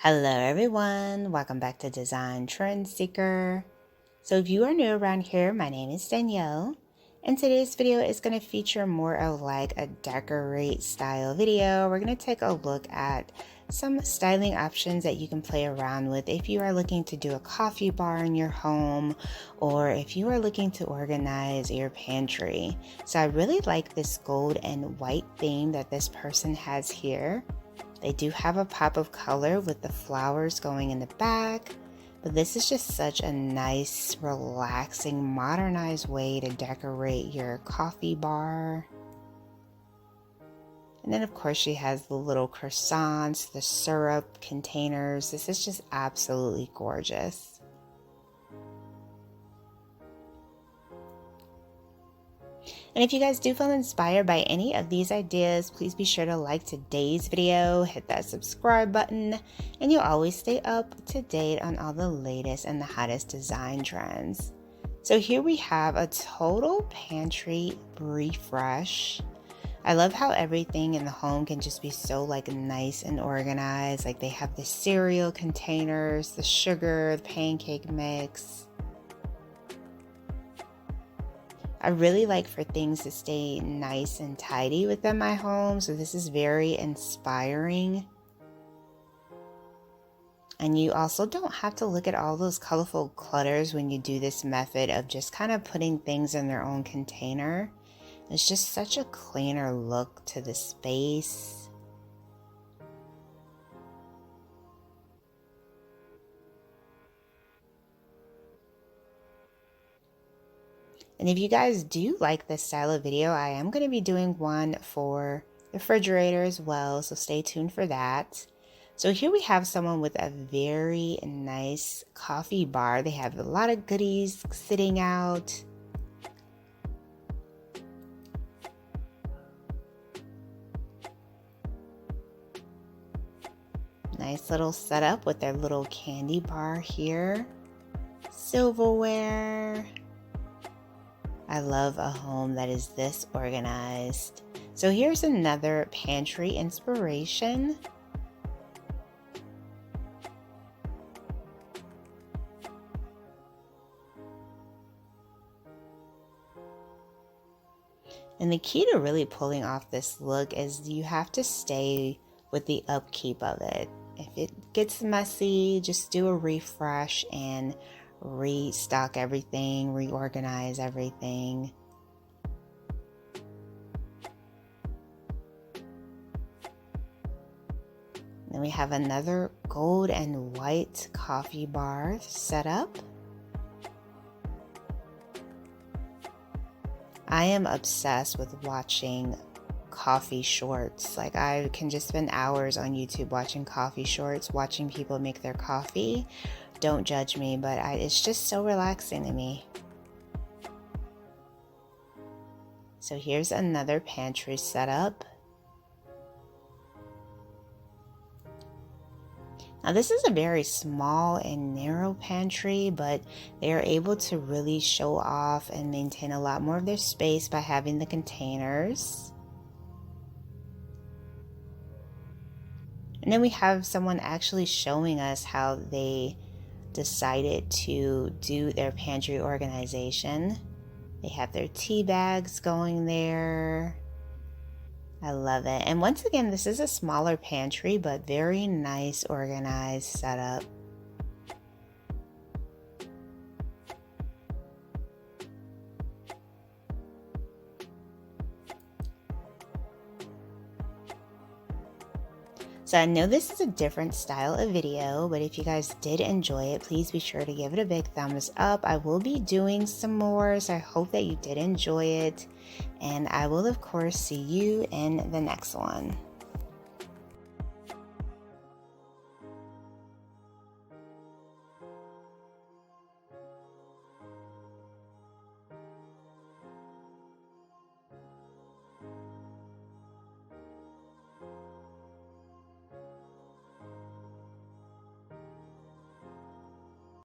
Hello everyone, welcome back to Design Trend Seeker. So if you are new around here, my name is Danielle, and today's video is going to feature more of like a decorate style video. We're going to take a look at some styling options that you can play around with if you are looking to do a coffee bar in your home or if you are looking to organize your pantry. So I really like this gold and white theme that this person has here. They do have a pop of color with the flowers going in the back, but this is just such a nice, relaxing, modernized way to decorate your coffee bar. And then of course she has the little croissants, the syrup containers. This is just absolutely gorgeous. And if you guys do feel inspired by any of these ideas, please be sure to like today's video, hit that subscribe button, and you'll always stay up to date on all the latest and the hottest design trends. So here we have a total pantry refresh. I love how everything in the home can just be so like nice and organized. Like they have the cereal containers, the sugar, the pancake mix. I really like for things to stay nice and tidy within my home, so this is very inspiring. And you also don't have to look at all those colorful clutters when you do this method of just kind of putting things in their own container. It's just such a cleaner look to the space. And if you guys do like this style of video, I am going to be doing one for the refrigerator as well, so stay tuned for that. So here we have someone with a very nice coffee bar. They have a lot of goodies sitting out. Nice little setup with their little candy bar here. Silverware. I love a home that is this organized. So here's another pantry inspiration. And the key to really pulling off this look is you have to stay with the upkeep of it. If it gets messy, just do a refresh and restock everything, reorganize everything. Then we have another gold and white coffee bar set up. I am obsessed with watching coffee shorts. Like I can just spend hours on YouTube watching coffee shorts, watching people make their coffee. Don't judge me, but it's just so relaxing to me. So here's another pantry setup. Now this is a very small and narrow pantry, but they are able to really show off and maintain a lot more of their space by having the containers. And then we have someone actually showing us how they decided to do their pantry organization. They have their tea bags going there. I love it. And once again, this is a smaller pantry, but very nice organized setup. So I know this is a different style of video, but if you guys did enjoy it, please be sure to give it a big thumbs up. I will be doing some more, so I hope that you did enjoy it. And I will, of course, see you in the next one.